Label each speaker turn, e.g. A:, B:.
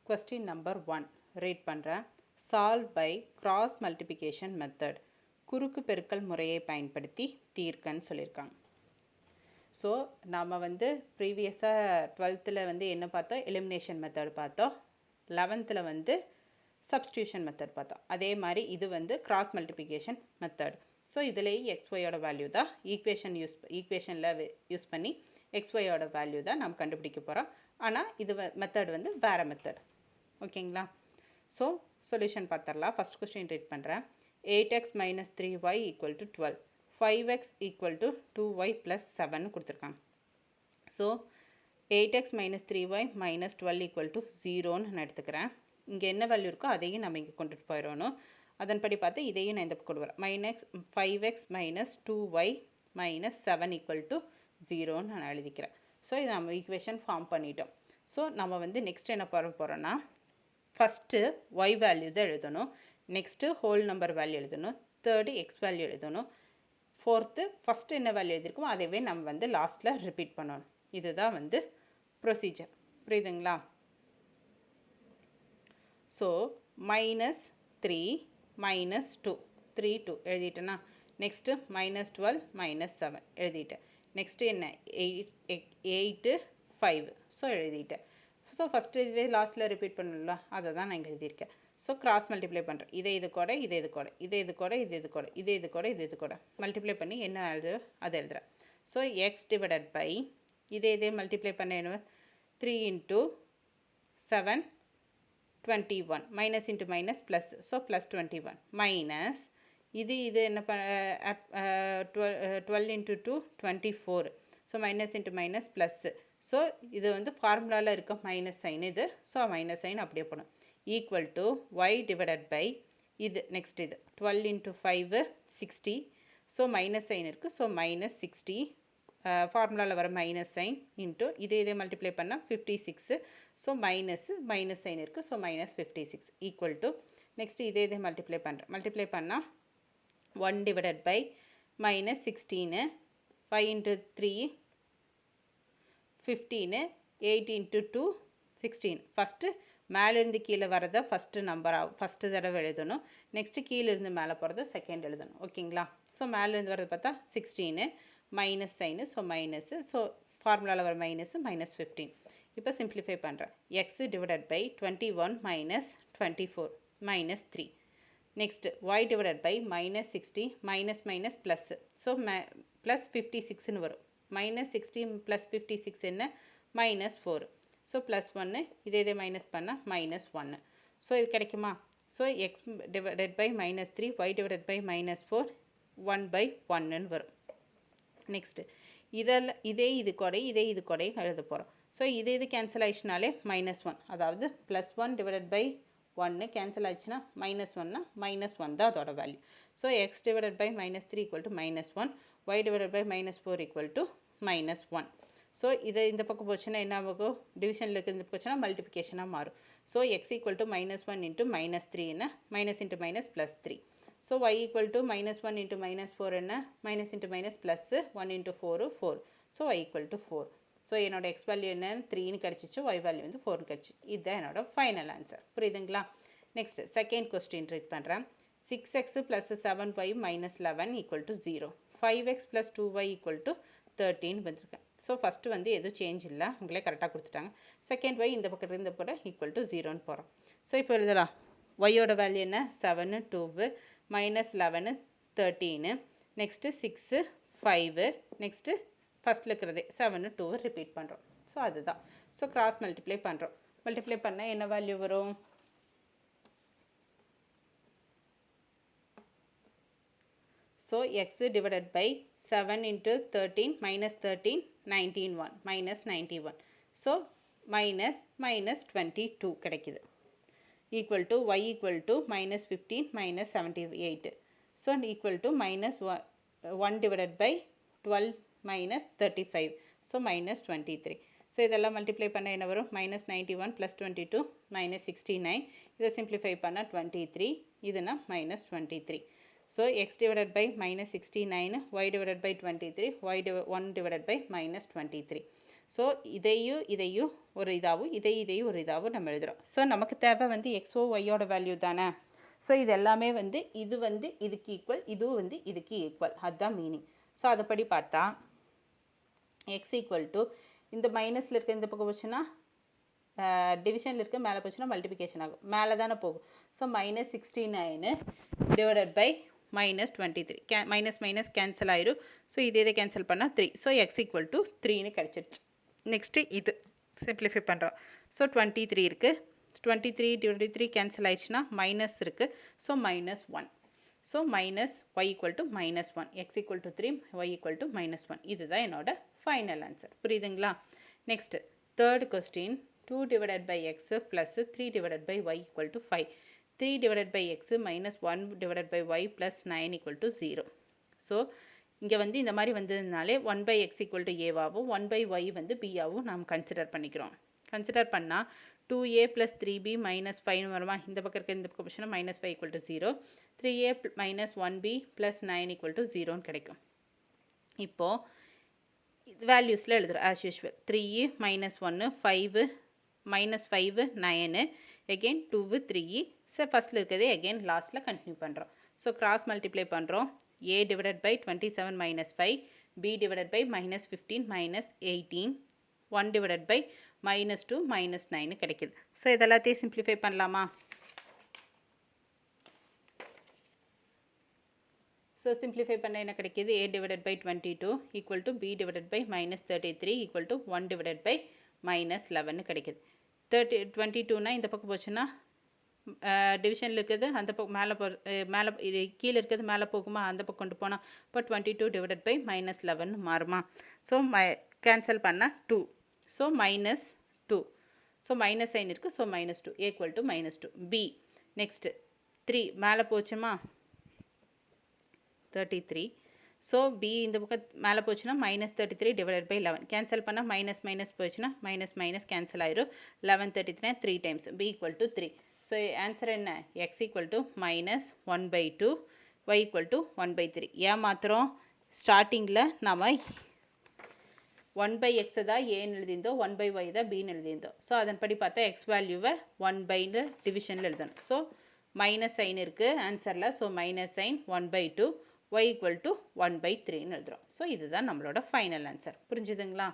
A: Question number 1 read பண்ணுறேன். Solve by cross multiplication method. குறுக்கு பெருக்கல் முறையை பயன்படுத்தி தீர்க்கன்னு சொல்லியிருக்காங்க. ஸோ நாம் வந்து ப்ரீவியஸாக 12th வந்து என்ன பார்த்தோம், எலிமினேஷன் மெத்தட் பார்த்தோம். 11th வந்து சப்ஸ்டியூஷன் மெத்தட் பார்த்தோம். அதே மாதிரி இது வந்து கிராஸ் மல்டிப்ளிகேஷன் மெத்தட். ஸோ இதுலேயே எக்ஸ்ஒயோட வேல்யூ தான் ஈக்குவேஷனில் யூஸ் பண்ணி எக்ஸ்ஒயோட வேல்யூ தான் நம்ம கண்டுபிடிக்க போகிறோம். ஆனால் இது மெத்தட் வந்து வேறு மெத்தட். ஓகேங்களா? ஸோ சொல்யூஷன் பார்த்துடலாம். ஃபஸ்ட் கொஸ்டின் ரீட் பண்ணுறேன். 8x minus 3y equal to 12. 5x equal to 2y plus 7 கொடுத்துருக்காங்க. So 8x minus 3y minus 12 equal to 0ன்னு நான் எடுத்துக்கிறேன். இங்கே என்ன வேல்யூ இருக்கோ அதையும் நம்ம இங்கே கொண்டுட்டு போயிடணும். அதன்படி பார்த்து இதையும் நான் இந்த பக்கம் கொண்டு வரேன். 5x minus 2y minus 7 equal to 0ன்னு நான் எழுதிக்கிறேன். ஸோ இதை நம்ம ஈக்குவேஷன் ஃபார்ம் பண்ணிட்டோம். ஸோ நம்ம வந்து நெக்ஸ்ட் என்ன பண்ண போகிறோன்னா, ஃபஸ்ட்டு ஒய் வேல்யூ தான் எழுதணும், நெக்ஸ்ட்டு ஹோல் நம்பர் வேல்யூ எழுதணும், தேர்டு எக்ஸ் வேல்யூ எழுதணும், ஃபோர்த்து ஃபஸ்ட்டு என்ன வேல்யூ எழுதியிருக்கோமோ அதைவே நம்ம வந்து லாஸ்ட்டில் ரிப்பீட் பண்ணணும். இதுதான் வந்து ப்ரொசீஜர். புரியுதுங்களா? ஸோ -3 -2 3 2 எழுதிட்டேன்னா, நெக்ஸ்ட்டு -12 -7 எழுதிட்டேன். நெக்ஸ்ட்டு என்ன 8 5 ஸோ எழுதிட்டேன். ஸோ ஃபஸ்ட்டு இதுவே லாஸ்ட்டில் ரிப்பீட் பண்ணல, அதை தான் நான் இங்கே எழுதியிருக்கேன். ஸோ கிராஸ் மல்டிப்ளை பண்ணுறேன். இது கூட இது கூட இது கூட மல்டிப்ளை பண்ணி என்ன எழுது அதை எழுதுகிறேன். ஸோ எக்ஸ் டிவைடட் பை இதே மல்டிப்ளை பண்ண என்ன 3 × 7 21 minus into minus plus. So plus 21 minus இது என்ன 12 × 2 24. So minus into minus plus. So இது வந்து ஃபார்முலாவில் இருக்க மைனஸ் சைன் இது. ஸோ மைனஸ் சைன் அப்படியே போகணும். Equal to y divided by இது நெக்ஸ்ட் இது 12 × 5 60. ஸோ மைனஸ் சைன் இருக்குது. ஸோ minus 60 ஃபார்முலாவில் வர மைனஸ் சைன் இன்ட்டு இதே மல்டிப்ளை பண்ணால் 56. ஸோ மைனஸ் சைன் இருக்குது. ஸோ -56 ஈக்குவல் டு நெக்ஸ்ட்டு இதே மல்டிப்ளை பண்ணால் 1 டிவைடட் பை -16 5 × 3 15 8 × 2 16. ஃபஸ்ட்டு மேலேருந்து கீழே வரதை ஃபஸ்ட்டு தடவை எழுதணும். நெக்ஸ்ட்டு கீழேருந்து மேலே போகிறத செகண்ட் எழுதணும். ஓகேங்களா? ஸோ மேலேருந்து வரது பார்த்தா 16 minus sign. So minus. So ஃபார்முலாவில் வர மைனஸு -15. இப்போ சிம்ப்ளிஃபை பண்ணுறேன். X divided by 21 minus 24 minus 3. Next y divided by -60 minus plus. So plus 56ன்னு வரும். -60 + 56 என்ன -4. ஸோ +1 இதே மைனஸ் பண்ணால் -1. ஸோ இது கிடைக்குமா? So x divided by -3 y divided by -4 1/1ன்னு வரும். நெக்ஸ்ட்டு இது கூட எழுத போகிறோம். ஸோ இது கேன்சல் ஆயிடுச்சுனாலே -1, அதாவது +1 டிவைடட் பை 1 கேன்சல் ஆயிடுச்சுன்னா -1னா -1 தான் அதோட value. So x divided by -3 equal to -1, y divided by -4 equal to -1. So இந்த பக்கம் போச்சுன்னா என்ன ஆகும்? டிவிஷனில் இருக்கிற இந்த போச்சுன்னா மல்டிப்ளிகேஷனாக மாறும். ஸோ எக்ஸ் ஈக்குவல் டு -1 × -3 என்ன minus into minus plus 3. So y equal to -1 × -4 என்ன minus into minus plus 1 × 4 4. So y equal to 4. So என்னோட எக்ஸ் வேல்யூ என்னன்னு 3ன்னு கிடச்சிச்சு, ஒய் வேல்யூ வந்து 4ன்னு கிடச்சி. இதுதான் என்னோட ஃபைனல் ஆன்சர். புரியுதுங்களா? நெக்ஸ்ட் செகண்ட் கொஸ்டின் ரீட் பண்ணுறேன். 6x + 7y - 11 = 0. 5x + 2y = 13 வந்திருக்கேன். ஸோ ஃபஸ்ட்டு வந்து எதுவும் சேஞ்ச் இல்லை, உங்களே கரெக்டாக கொடுத்துட்டாங்க. செகண்ட் ஒய் இந்த பக்கம் இருந்த கூட = 0ன்னு போகிறோம். ஸோ இப்போ எழுதலாம். ஒய்யோட வேல்யூ என்ன 7 2 -11 13. நெக்ஸ்ட்டு 6 5. நெக்ஸ்ட்டு ஃபஸ்ட்டில் இருக்கிறதே 7 2 ரிப்பீட் பண்ணுறோம். ஸோ அதுதான். ஸோ கிராஸ் மல்டிப்ளை பண்ணுறோம். மல்டிப்ளை பண்ணால் என்ன வேல்யூ வரும்? So x divided by 7 × 13 -13 91 -91. So -22 கிடைக்குது. Equal to y equal to -15 -78. So equal to -1 divided by 12 -35. So -23. So இதெல்லாம் மல்டிப்ளை பண்ண என்ன வரும்? -91 + 22 -69. இதை சிம்ப்ளிஃபை பண்ணால் 23. இதுனா -23. So x divided by -69, y divided by 23, 1 divided by -23. So இதையும் ஒரு இதாகவும் இதையும் ஒரு இதாகவும் நம்ம எழுதுகிறோம். ஸோ நமக்கு தேவை வந்து எக்ஸோ ஒய்யோட வேல்யூ தானே. ஸோ இது எல்லாமே வந்து இதுக்கு ஈக்குவல், இதுவும் வந்து இதுக்கு ஈக்குவல், அதுதான் மீனிங். ஸோ அதைப்படி பார்த்தா எக்ஸ் ஈக்குவல் டு இந்த மைனஸில் இருக்க இந்த பக்கம் போச்சுன்னா டிவிஷனில் இருக்க மேலே போச்சுன்னா மல்டிபிகேஷன் ஆகும், மேலே தானே போகும். So -69 divided by -23 minus cancel ஆயிரும். ஸோ இதை கேன்சல் பண்ணால் 3. ஸோ எக்ஸ் ஈக்குவல் டு 3ன்னு கிடச்சிருச்சு. நெக்ஸ்ட்டு இது சிம்பிளிஃபை பண்ணுறோம். ஸோ 23 இருக்குது, 23 கேன்சல் ஆயிடுச்சுன்னா மைனஸ் இருக்குது. So -1. So minus y equal to -1, x equal to 3, y equal to -1. இதுதான் என்னோட ஃபைனல் ஆன்சர். புரியுதுங்களா? Next third question 2 divided by x plus 3 divided by y equal to 5. 3 divided by x minus 1 divided by y plus 9 equal to 0. So இங்கே வந்து இந்த மாதிரி வந்ததுனாலே 1 by x equal to ஏவாகவும் 1 by y வந்து பியாகவும் நாம் consider பண்ணிக்கிறோம். கன்சிடர் பண்ணால் 2a ப்ளஸ் 3b மைனஸ் 5 வருமா, இந்த பக்கம் இருக்க இந்த பக்கம் போச்சுன்னா -5 equal to 0. 3a minus 1b plus 9 equal to 0ன்னு கிடைக்கும். இப்போது வேல்யூஸில் எழுதுகிறோம் as usual. 3 minus 1 5 minus 5 9 again 2 3. So ஃபஸ்ட்டில் இருக்கிறதே எகெயின் லாஸ்ட்டில் கண்டினியூ பண்ணுறோம். ஸோ கிராஸ் மல்டிப்ளை பண்ணுறோம். a divided by 27 minus 5, b divided by minus 15 minus 18, 1 divided by minus 2 minus 9 கிடைக்குது. ஸோ இதெல்லாத்தையும் சிம்பிளிஃபை பண்ணலாமா? ஸோ சிம்பிளிஃபை பண்ண என்ன கிடைக்கிது? a divided by 22 equal to b divided by minus 33 equal to 1 divided by minus 11 கிடைக்குது. 22னா இந்த பக்கம் போச்சுன்னா டிவிஷனில் இருக்கிறது அந்த பக்கம் மேலே கீழே இருக்கிறது மேலே போகுமா, அந்த பக்கம் கொண்டு போனால் இப்போ 22 டிவைடட் பை -11 மாறுமா. ஸோ கேன்சல் பண்ணால் 2. ஸோ -2. ஸோ மைனஸ் சைன் இருக்குது. So -2 equal to -2. பி நெக்ஸ்ட்டு 3 மேலே போச்சுமா 33. ஸோ பி இந்த பக்கம் மேலே போச்சுன்னா -33 டிவைடட் பை 11 கேன்சல் பண்ணால் மைனஸ் போச்சுன்னா மைனஸ் கேன்சல் ஆயிரும். 11 33 3 times b equal to 3. So answer என்ன? X equal to -1/2, y equal to 1/3. ஏன் மாத்திரம் ஸ்டார்டிங்கில் நம்ம 1/x தான் ஏன்னு எழுதியிருந்தோம், 1/y தான் பின்னு எழுதியிருந்தோம். ஸோ அதன்படி பார்த்தா எக்ஸ் வேல்யூவை 1/ன்னு டிவிஷனில் எழுதணும். ஸோ மைனஸ் சைன் இருக்குது ஆன்சரில். So minus sign 1/2, y equal to 1/3ன்னு எழுதுகிறோம். ஸோ இதுதான் நம்மளோட ஃபைனல் ஆன்சர். புரிஞ்சுதுங்களா?